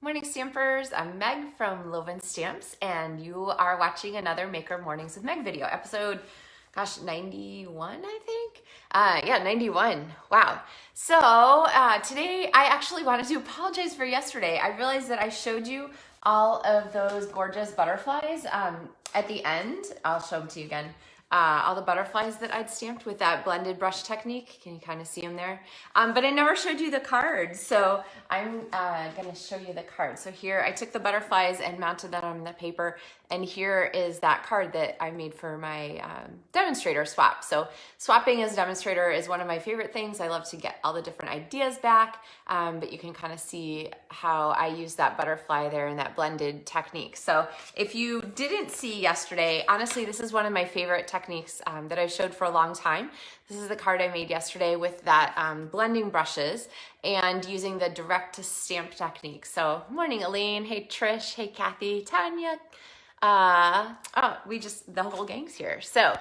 Morning Stampers, I'm Meg from Loven Stamps and you are watching another Maker Mornings with Meg video, episode, 91 I think? Yeah, 91, wow. So today I actually wanted to apologize for yesterday. I realized that I showed you all of those gorgeous butterflies at the end. I'll show them to you again. All the butterflies that I'd stamped with that blended brush technique. Can you kind of see them there? But I never showed you the cards, so I'm gonna show you the card. So here I took the butterflies and mounted them on the paper, and here is that card that I made for my demonstrator swap. So swapping as a demonstrator is one of my favorite things. I love to get all the different ideas back, but you can kind of see how I use that butterfly there and that blended technique. So if you didn't see yesterday, honestly, this is one of my favorite techniques that I showed for a long time. This is the card I made yesterday with that blending brushes and using the direct to stamp technique. So morning Elaine, hey Trish, hey Kathy, Tanya, the whole gang's here. So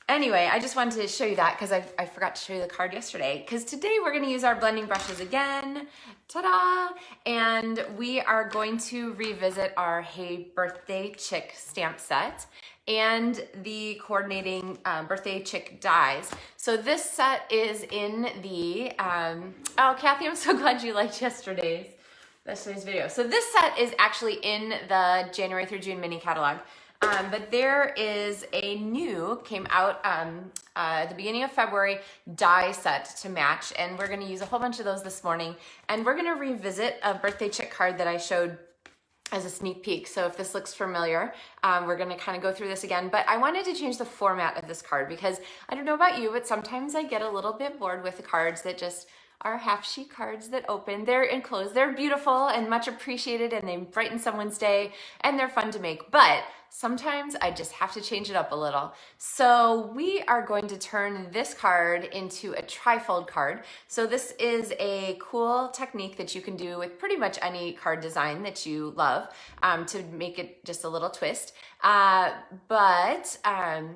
anyway, I just wanted to show you that because I forgot to show you the card yesterday, because today we're going to use our blending brushes again, ta-da, and we are going to revisit our Hey Birthday Chick stamp set and the coordinating birthday chick dies. So this set is in the, oh Kathy, I'm so glad you liked yesterday's video. So this set is actually in the January through June mini catalog. But there is a new, came out at the beginning of February, die set to match, and we're gonna use a whole bunch of those this morning, and we're gonna revisit a birthday chick card that I showed as a sneak peek. So if this looks familiar, we're gonna kind of go through this again, but I wanted to change the format of this card because I don't know about you, but sometimes I get a little bit bored with the cards that just are half sheet cards that open. They're enclosed, they're beautiful and much appreciated, and they brighten someone's day and they're fun to make, but sometimes I just have to change it up a little. So we are going to turn this card into a trifold card. So this is a cool technique that you can do with pretty much any card design that you love to make it just a little twist. But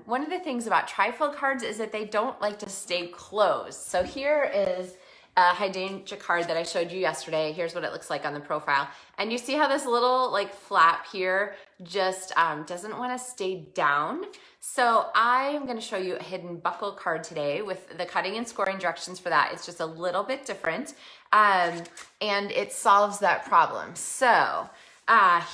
one of the things about trifold cards is that they don't like to stay closed. So here is a hydrangea card that I showed you yesterday. Here's what it looks like on the profile. And you see how this little like flap here just doesn't want to stay down. So I'm going to show you a hidden buckle card today with the cutting and scoring directions for that. It's just a little bit different and it solves that problem. So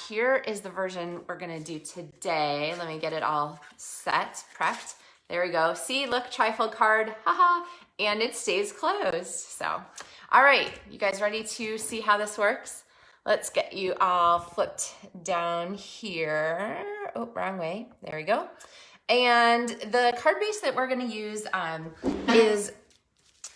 here is the version we're going to do today. Let me get it all set, prepped. There we go. See, look, trifold card, haha, and it stays closed. So, all right, you guys ready to see how this works? Let's get you all flipped down here. Oh, wrong way. There we go. And the card base that we're gonna use is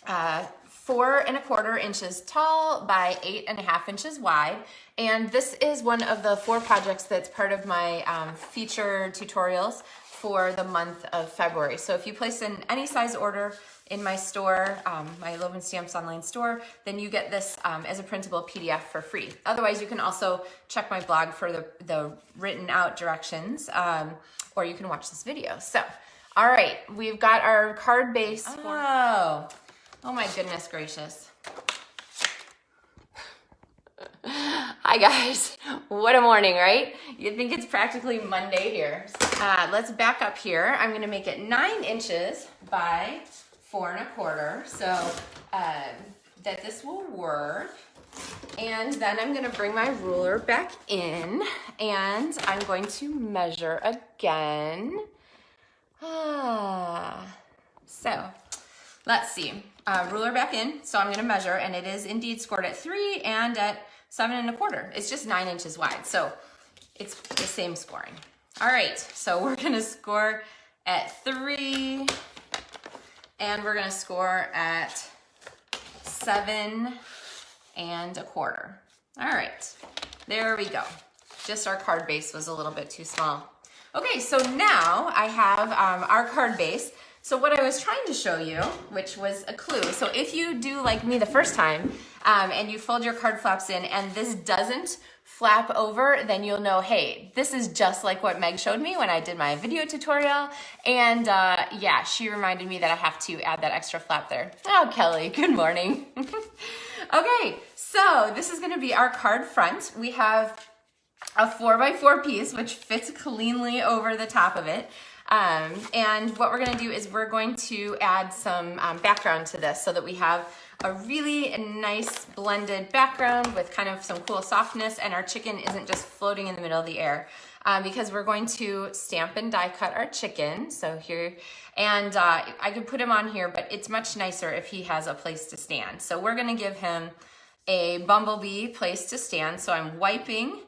4 1/4 inches tall by 8 1/2 inches wide. And this is one of the 4 projects that's part of my feature tutorials for the month of February. So if you place in any size order in my store, my Loven Stamps online store, then you get this as a printable PDF for free. Otherwise, you can also check my blog for the written out directions, or you can watch this video. So, all right, we've got our card base. Oh my goodness gracious. Hi guys, what a morning, right? You'd think it's practically Monday here. Let's back up here. I'm gonna make it 9 inches by 4 1/4 so that this will work. And then I'm gonna bring my ruler back in and I'm going to measure again. So let's see, ruler back in. So I'm gonna measure, and it is indeed scored at 3 and at 7 1/4. It's just 9 inches wide, so it's the same scoring. All right, so we're gonna score at 3 and we're gonna score at 7 1/4. All right, there we go. Just our card base was a little bit too small. Okay, so now I have our card base. So what I was trying to show you, which was a clue, so if you do like me the first time and you fold your card flaps in and this doesn't flap over, then you'll know, hey, this is just like what Meg showed me when I did my video tutorial. And yeah, she reminded me that I have to add that extra flap there. Oh, Kelly, good morning. Okay, so So this is gonna be our card front. We have a 4x4 piece, which fits cleanly over the top of it. And what we're gonna do is we're going to add some background to this so that we have a really nice blended background with kind of some cool softness, and our chicken isn't just floating in the middle of the air. Because we're going to stamp and die cut our chicken. So here, and I could put him on here, but it's much nicer if he has a place to stand. So we're gonna give him a bumblebee place to stand. So I'm wiping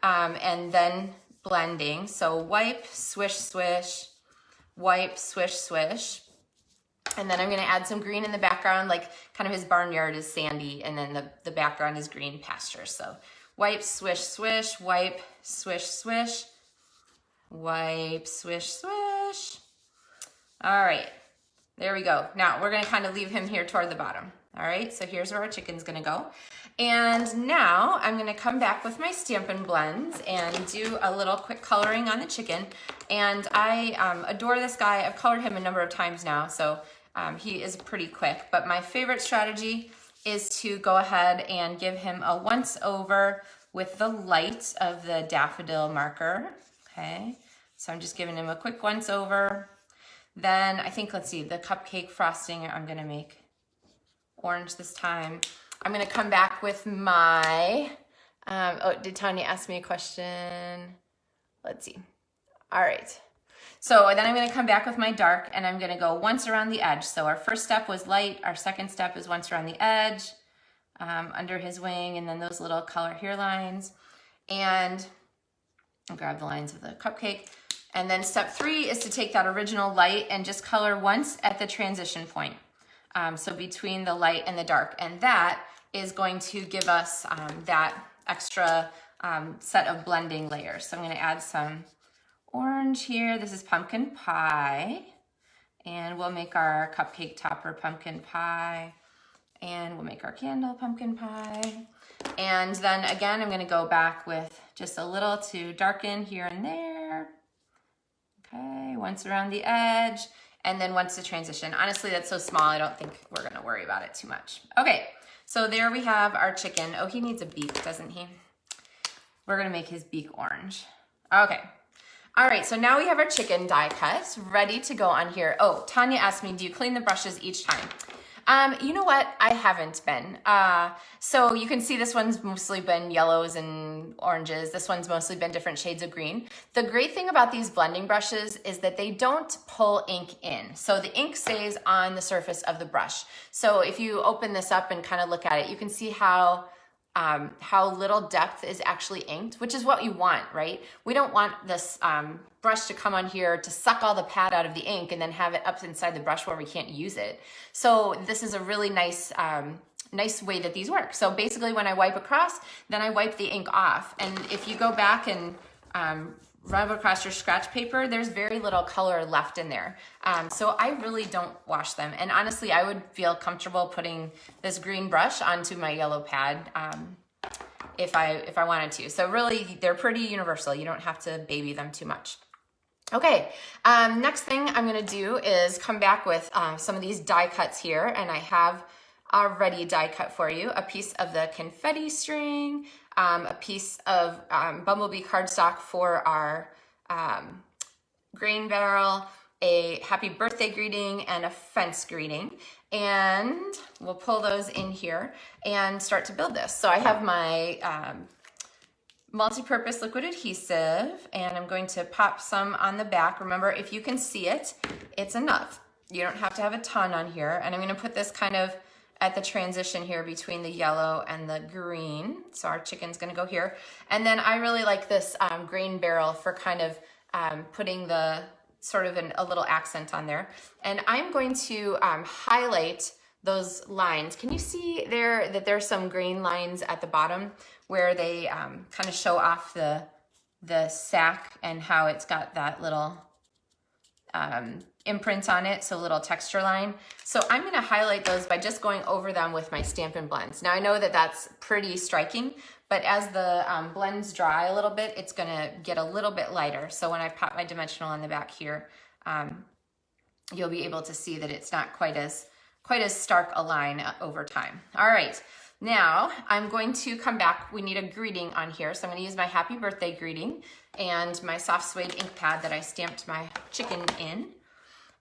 and then blending. So wipe, swish, swish, wipe, swish, swish. And then I'm gonna add some green in the background, like kind of his barnyard is sandy, and then the background is green pasture. So wipe, swish, swish, wipe, swish, swish, wipe, swish, swish. All right, there we go. Now we're gonna kind of leave him here toward the bottom. All right, so here's where our chicken's gonna go. And now I'm gonna come back with my Stampin' Blends and do a little quick coloring on the chicken. And I adore this guy. I've colored him a number of times now, so he is pretty quick. But my favorite strategy is to go ahead and give him a once over with the light of the daffodil marker. Okay, so I'm just giving him a quick once over. Then I think, let's see, the cupcake frosting I'm gonna make orange this time. I'm gonna come back with my, oh, did Tanya ask me a question? Let's see. All right. So then I'm gonna come back with my dark, and I'm gonna go once around the edge. So our first step was light, our second step is once around the edge, under his wing, and then those little color hairlines. And I'll grab the lines of the cupcake. And then step 3 is to take that original light and just color once at the transition point. So between the light and the dark, and that is going to give us that extra set of blending layers. So I'm gonna add some orange here. This is pumpkin pie, and we'll make our cupcake topper pumpkin pie, and we'll make our candle pumpkin pie. And then again, I'm gonna go back with just a little to darken here and there. Okay, once around the edge, and then once to transition. Honestly, that's so small, I don't think we're gonna worry about it too much. Okay, so there we have our chicken. Oh, he needs a beak, doesn't he? We're gonna make his beak orange. Okay. All right, so now we have our chicken die cut ready to go on here. Oh, Tanya asked me, do you clean the brushes each time? You know what? I haven't been. So you can see this one's mostly been yellows and oranges. This one's mostly been different shades of green. The great thing about these blending brushes is that they don't pull ink in. So the ink stays on the surface of the brush. So if you open this up and kind of look at it, you can see how little depth is actually inked, which is what you want, right? We don't want this brush to come on here to suck all the pad out of the ink and then have it up inside the brush where we can't use it. So this is a really nice, nice way that these work. So basically when I wipe across, then I wipe the ink off. And if you go back and rub across your scratch paper, there's very little color left in there. So I really don't wash them. And honestly, I would feel comfortable putting this green brush onto my yellow pad if I wanted to. So really, they're pretty universal. You don't have to baby them too much. Okay, next thing I'm gonna do is come back with some of these die cuts here, and I have already die cut for you. A piece of the confetti string, a piece of bumblebee cardstock for our grain barrel, a happy birthday greeting, and a fence greeting. And we'll pull those in here and start to build this. So I have my multi-purpose liquid adhesive, and I'm going to pop some on the back. Remember, if you can see it, it's enough. You don't have to have a ton on here. And I'm gonna put this kind of at the transition here between the yellow and the green. So our chicken's gonna go here. And then I really like this grain barrel for kind of putting the sort of a little accent on there. And I'm going to highlight those lines. Can you see there that there's some green lines at the bottom where they kind of show off the sack and how it's got that little imprint on it, so a little texture line. So I'm gonna highlight those by just going over them with my Stampin' Blends. Now I know that that's pretty striking, but as the blends dry a little bit, it's gonna get a little bit lighter. So when I pop my dimensional on the back here, you'll be able to see that it's not quite as stark a line over time. All right, Now I'm going to come back. We need a greeting on here. So I'm going to use my happy birthday greeting and my soft suede ink pad that I stamped my chicken in.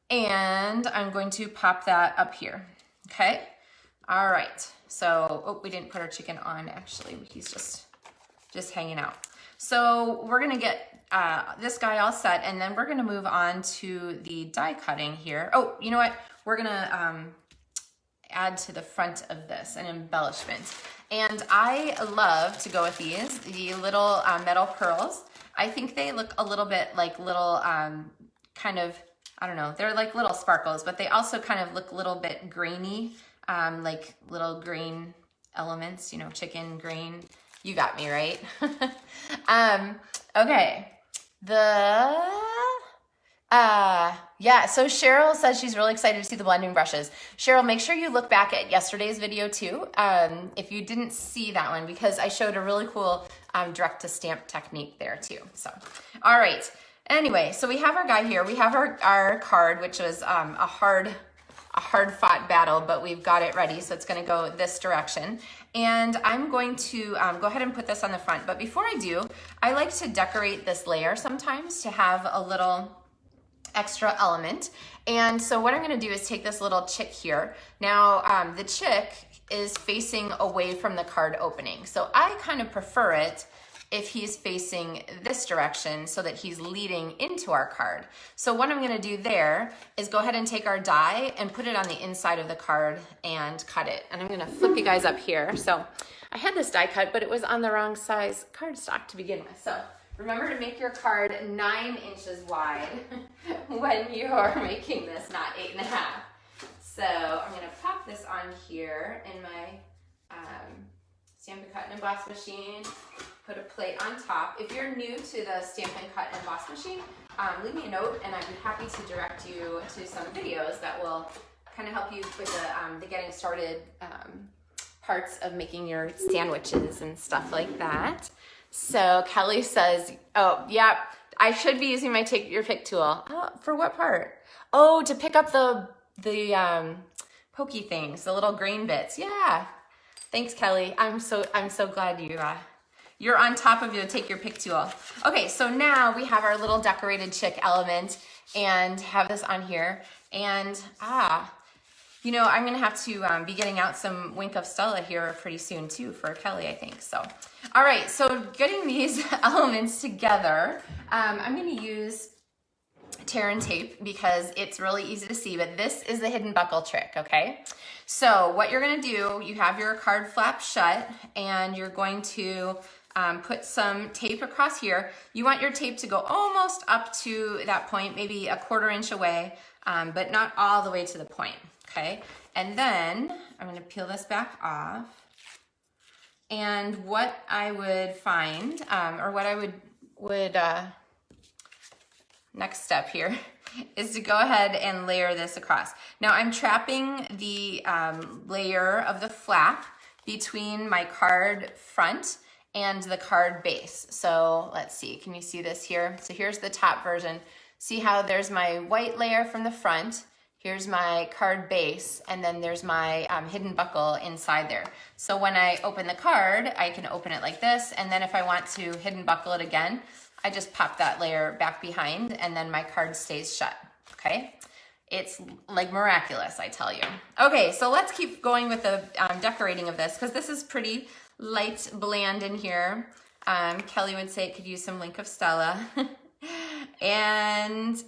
And I'm going to pop that up here. Okay. All right. So, oh, we didn't put our chicken on actually. He's just hanging out. So we're going to get this guy all set, and then we're going to move on to the die cutting here. Oh, you know what? We're going to add to the front of this an embellishment. And I love to go with these, the little metal pearls. I think they look a little bit like little kind of, I don't know, they're like little sparkles, but they also kind of look a little bit grainy, like little green elements, you know, chicken green. You got me, right? Okay. Yeah, so Cheryl says she's really excited to see the blending brushes. Cheryl, make sure you look back at yesterday's video too, if you didn't see that one, because I showed a really cool direct to stamp technique there too. So, all right. Anyway, so we have our guy here. We have our card, which was a hard fought battle, but we've got it ready. So it's going to go this direction. And I'm going to go ahead and put this on the front. But before I do, I like to decorate this layer sometimes to have a little extra element. And so what I'm going to do is take this little chick here. Now, the chick is facing away from the card opening. So I kind of prefer it if he's facing this direction so that he's leading into our card. So what I'm gonna do there is go ahead and take our die and put it on the inside of the card and cut it. And I'm gonna flip you guys up here. So I had this die cut, but it was on the wrong size cardstock to begin with. So remember to make your card 9 inches wide when you're making this, not 8.5. So I'm gonna pop this on here in my Stampin' Cut and Emboss machine. Put a plate on top. If you're new to the Stampin' Cut and Emboss machine, leave me a note and I'd be happy to direct you to some videos that will kind of help you with the getting started parts of making your sandwiches and stuff like that. So Kelly says, oh, yeah, I should be using my take your pick tool. Oh, for what part? Oh, to pick up the pokey things, the little grain bits. Yeah. Thanks, Kelly. I'm so glad you're on top of your take your pick tool. Okay, so now we have our little decorated chick element and have this on here. And you know, I'm gonna have to be getting out some Wink of Stella here pretty soon too for Kelly, I think. So, all right, so getting these elements together, I'm gonna use tear and tape because it's really easy to see, but this is the hidden buckle trick, okay? So what you're gonna do, you have your card flap shut and you're going to put some tape across here. You want your tape to go almost up to that point, maybe 1/4 inch away, but not all the way to the point, okay? And then I'm gonna peel this back off. And what I would find, or what I would next step here is to go ahead and layer this across. Now I'm trapping the layer of the flap between my card front and the card base. So let's see, can you see this here? So here's the top version. See how there's my white layer from the front, here's my card base, and then there's my hidden buckle inside there. So when I open the card, I can open it like this, and then if I want to hidden buckle it again, I just pop that layer back behind and then my card stays shut, okay? It's like miraculous, I tell you. Okay, so let's keep going with the decorating of this because this is pretty light bland in here. Kelly would say it could use some Wink of Stella. And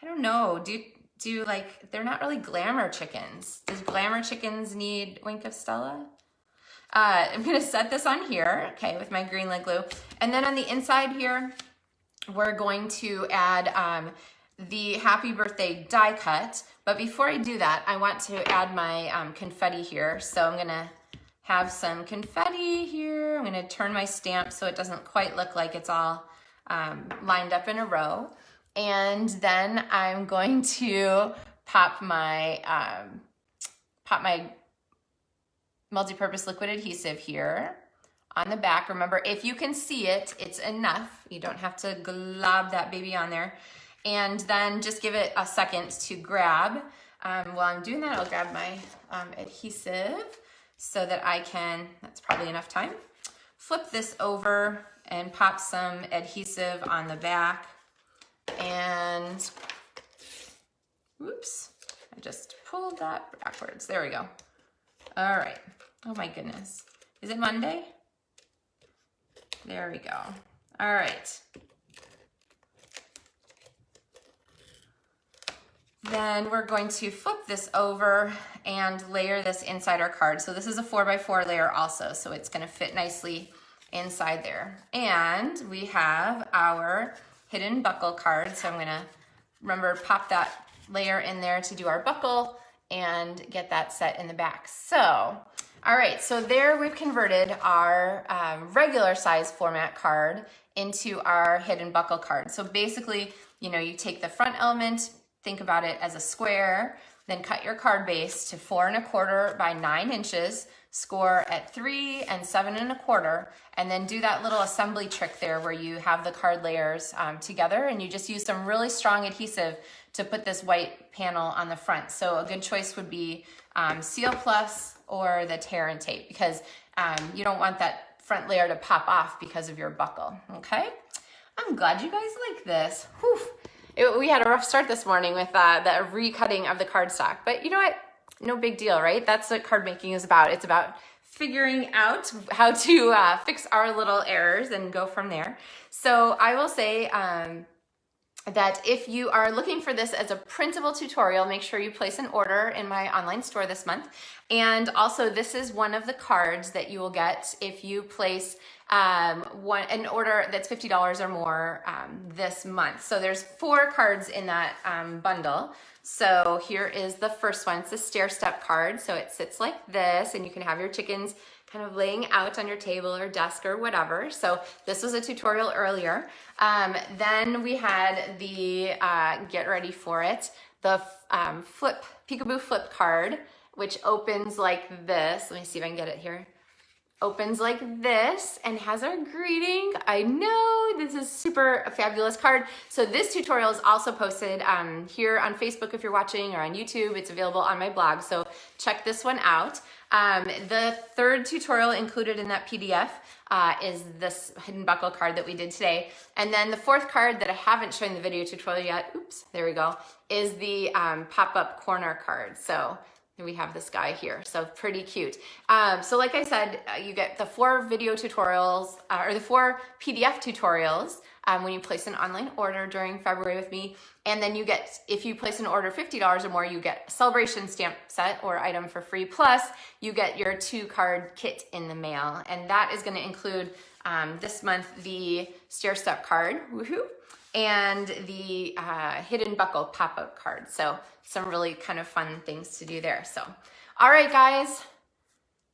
I don't know, do like, they're not really glamour chickens. Does glamour chickens need Wink of Stella? I'm gonna set this on here, okay, with my green lid glue. And then on the inside here, we're going to add the happy birthday die cut. But before I do that, I want to add my confetti here. So I'm gonna have some confetti here. I'm gonna turn my stamp so it doesn't quite look like it's all lined up in a row. And then I'm going to pop my multi-purpose liquid adhesive here on the back. Remember, if you can see it, it's enough. You don't have to glob that baby on there. And then just give it a second to grab. While I'm doing that, I'll grab my adhesive. so that I can, that's probably enough time, flip this over and pop some adhesive on the back. And, whoops, I just pulled that backwards. There we go. All right. Oh my goodness. Is it Monday? There we go. All right. Then we're going to flip this over and layer this inside our card. So this is a 4x4 layer also, so it's going to fit nicely inside there. And we have our hidden buckle card. So I'm going to, remember, pop that layer in there to do our buckle and get that set in the back. So, all right, so there we've converted our regular size format card into our hidden buckle card. So basically, you know, you take the front element, think about it as a square, then cut your card base to 4 1/4 by 9 inches, score at 3 and 7 1/4, and then do that little assembly trick there where you have the card layers together, and you just use some really strong adhesive to put this white panel on the front. So a good choice would be Seal Plus or the tear and tape, because you don't want that front layer to pop off because of your buckle, okay? I'm glad you guys like this. Whew. We had a rough start this morning with the recutting of the cardstock, but you know what? No big deal, right? That's what card making is about. It's about figuring out how to fix our little errors and go from there. So I will say that if you are looking for this as a printable tutorial, make sure you place an order in my online store this month. And also, this is one of the cards that you will get if you place an order that's $50 or more this month. So there's 4 cards in that bundle. So here is the first one. It's a stair step card. So it sits like this, and you can have your chickens kind of laying out on your table or desk or whatever. So this was a tutorial earlier. Then we had the, get ready for it, the Peekaboo flip card, which opens like this. Let me see if I can get it here. Opens like this and has our greeting. I know, this is super fabulous card. So this tutorial is also posted here on Facebook if you're watching, or on YouTube. It's available on my blog, so check this one out. The third tutorial included in that PDF is this hidden buckle card that we did today. And then the fourth card that I haven't shown the video tutorial yet, oops, there we go, is the pop-up corner card. So we have this guy here, so pretty cute. So like I said, you get the 4 video tutorials, or the 4 PDF tutorials when you place an online order during February with me. And then you get, if you place an order $50 or more, you get a Sale-a-bration stamp set or item for free. Plus, you get your 2-card kit in the mail. And that is gonna include this month the stair step card, woohoo, and the hidden buckle pop-up card. So some really kind of fun things to do there. So, all right, guys,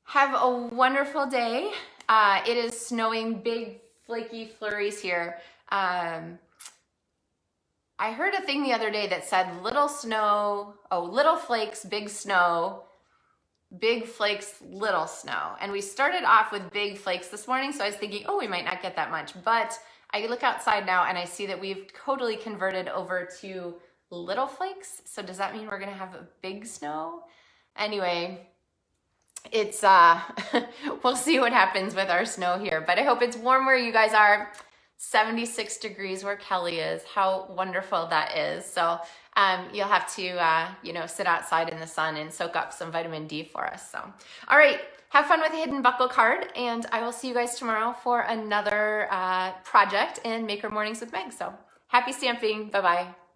have a wonderful day. It is snowing, big flaky flurries here. I heard a thing the other day that said little snow, little flakes, big snow, big flakes, little snow. And we started off with big flakes this morning, so I was thinking, oh, we might not get that much. But I look outside now and I see that we've totally converted over to little flakes. So does that mean we're gonna have a big snow? Anyway, it's, we'll see what happens with our snow here. But I hope it's warm where you guys are. 76 degrees where Kelly is. How wonderful that is. So you'll have to, you know, sit outside in the sun and soak up some vitamin D for us. So, all right, have fun with the hidden buckle card, and I will see you guys tomorrow for another project in Maker Mornings with Meg. So happy stamping. Bye-bye.